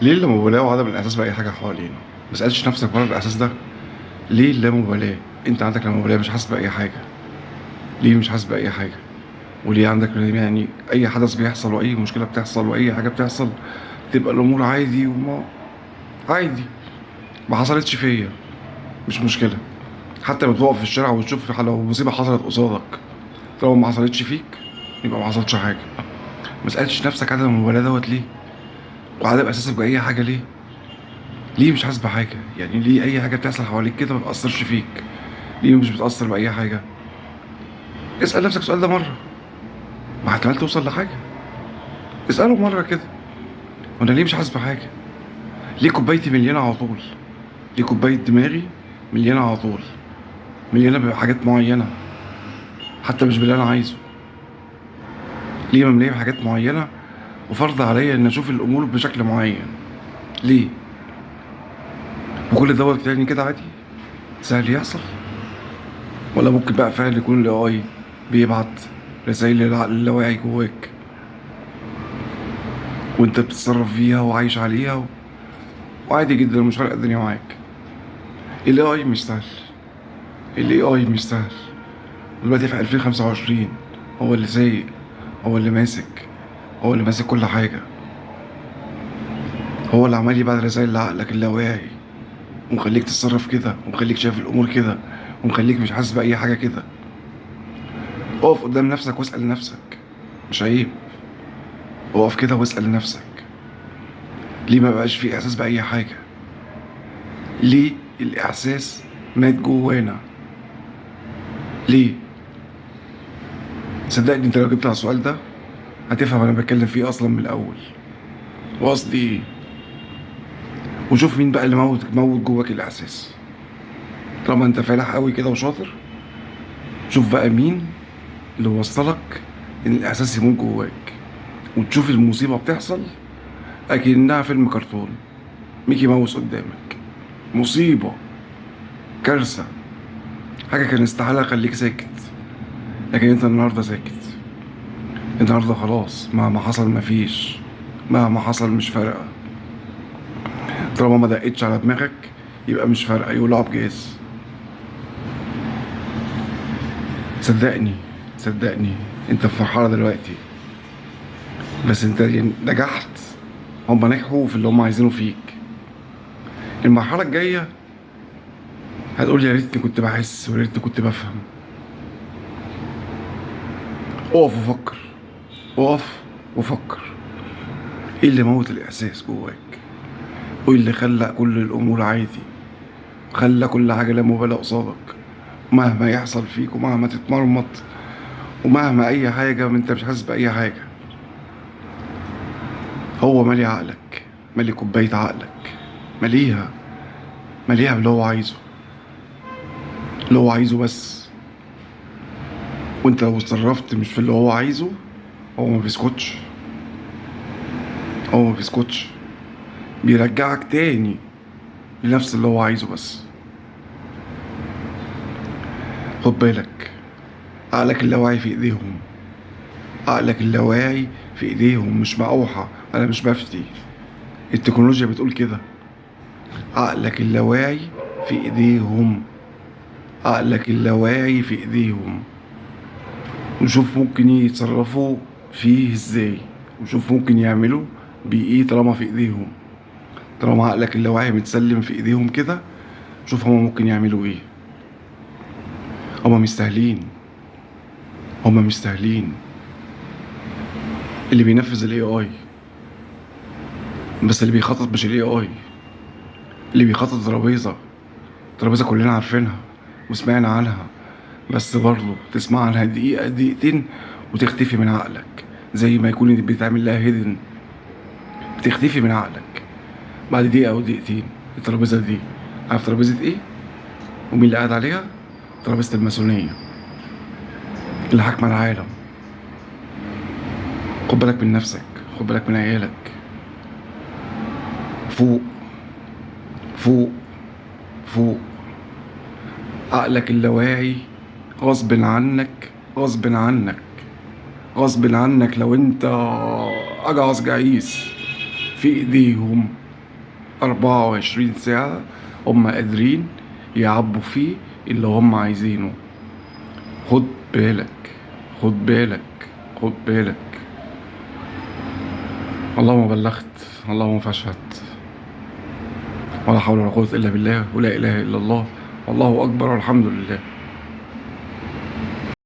ليه اللامبالاة وعدم الإحساس بأي حاجة حوالينا؟ ما سألتش نفسك مرة الإحساس ده؟ ليه اللامبالاة؟ أنت عندك لامبالاة، مش حاسس بأي حاجة. ليه مش حاسس بأي حاجة؟ وليه عندك يعني أي حدث بيحصل وأي مشكلة بتحصل وأي حاجة بتحصل تبقى الأمور عادي وما عادي، ما حصلتش فيا، مش مشكلة. حتى لما تقف في الشارع وتشوف لو مصيبة حصلت قصادك، طالما ما حصلتش فيك يبقى ما حصلتش حاجة. ما سألتش نفسك عدم المبالاة دوت ليه؟ وعدم إحساسك بأي حاجة ليه؟ ليه مش حاسس بحاجة؟ يعني ليه أي حاجة بتحصل حواليك كده ما بتأثرش فيك؟ ليه مش بتأثر بأي حاجة؟ اسأل نفسك السؤال ده مرة، ما احتمال توصل لحاجة. اسأله مرة كده، وأنا ليه مش حاسس بحاجة؟ ليه كوبايتي مليانة على طول؟ ليه كوباية دماغي مليانة على طول؟ مليانة بحاجات معينة، حتى مش باللي أنا عايزه. ليه مملية بحاجات معينة وفرض عليا إن أشوف الأمور بشكل معين؟ ليه؟ وكل دوت يعني كده عادي؟ سهل يحصل؟ ولا ممكن بقى فعلا يكون ال AI بيبعت رسايل للعقل اللاواعي جواك وانت بتتصرف فيها وعايش عليها وعادي جدا مش فارقة الدنيا معاك؟ ال AI مش سهل. ال AI مش سهل. دلوقتي في 2025 هو اللي سايق، هو اللي ماسك، هو اللي ماسك كل حاجة. هو اللي عمال يبعت رسايل لعقلك اللاواعي ومخليك تتصرف كده ومخليك شايف الأمور كده ومخليك مش حاسس بأي حاجة كده. اقف قدام نفسك واسأل نفسك، مش عيب. اقف كده واسأل نفسك، ليه ما بقاش في إحساس بأي حاجة؟ ليه الإحساس مات جوانا؟ ليه؟ صدقني انت لو جبت على السؤال ده هتفهم انا بتكلم فيه اصلا من الاول وقصدي ايه. وشوف مين بقى اللي موت جواك الاحساس. طالما انت فالح قوي كده وشاطر، شوف بقى مين اللي وصلك ان الاحساس يموت جواك، وتشوف المصيبه بتحصل اكنها فيلم كرتون، ميكي ماوس قدامك. مصيبه، كارثه، حاجه كان استحاله اخليك ساكت، لكن انت النهارده ساكت. النهارده خلاص، مهما حصل مفيش، مهما حصل مش فارقه. طالما ما دقتش على دماغك يبقى مش فارقه، يولعوا بجاز. صدقني، صدقني، انت في مرحله دلوقتي، بس انت نجحت. هم نجحوا في اللي هم عايزينه فيك. المرحله الجايه هتقول يا ريتني كنت بحس ويا ريتني كنت بفهم. اقف وفكر، اقف وفكر. ايه اللي موت الاحساس جواك؟ وايه اللي خلى كل الامور عادي؟ خلى كل حاجه لا مبالاه قصادك، مهما يحصل فيك ومهما تتمرمط ومهما اي حاجه انت مش حاسس باي حاجه. هو مالي عقلك، مالي كوبايه عقلك، ماليها، ماليها باللي هو عايزه، اللي هو عايزه بس. وانت لو اتصرفت مش في اللي هو عايزه، هو ما بيسكتش. هو ما بيسكتش، بيرجعك تاني لنفس اللي هو عايزه بس. خد بالك، عقلك اللاواعي في ايديهم. عقلك اللاواعي في ايديهم، مش مقاوحة. انا مش بفتي، التكنولوجيا بتقول كده. عقلك اللاواعي في ايديهم. عقلك اللاواعي في ايديهم. وشوف ممكن يتصرفوا فيه ازاي، وشوف ممكن يعملوا بيه ايه طالما في ايديهم. طالما عقلك اللاواعي متسلم في ايديهم كده، شوف هما ممكن يعملوا ايه. هما مستاهلين، هما مستاهلين. اللي بينفذ الاي اي، بس اللي بيخطط مش الاي اي. اللي بيخطط ترابيزه، ترابيزه كلنا عارفينها وسمعنا عنها، بس برضه تسمع عنها دقيقه دقيقتين وتختفي من عقلك، زي ما يكون بيتعمل لها هيدن. بتختفي من عقلك بعد دقيقه او دقيقتين. الترابيزه دي، عارف ترابيزه ايه ومين اللي قاعد عليها؟ ترابيزه الماسونيه اللي حاكمه العالم. خد بالك من نفسك، خد بالك من عيالك. فوق، فوق، فوق. عقلك اللاواعي غصب عنك، غصب عنك، غصب عنك، لو انت اجعص جعيس في ايديهم. 24 ساعة هم قادرين يعبوا فيه اللي هم عايزينه. خد بالك، خد بالك، خد بالك. اللهم بلغت، اللهم فاشهد، ولا حول ولا قوة إلا بالله، ولا إله إلا الله، والله أكبر، والحمد لله.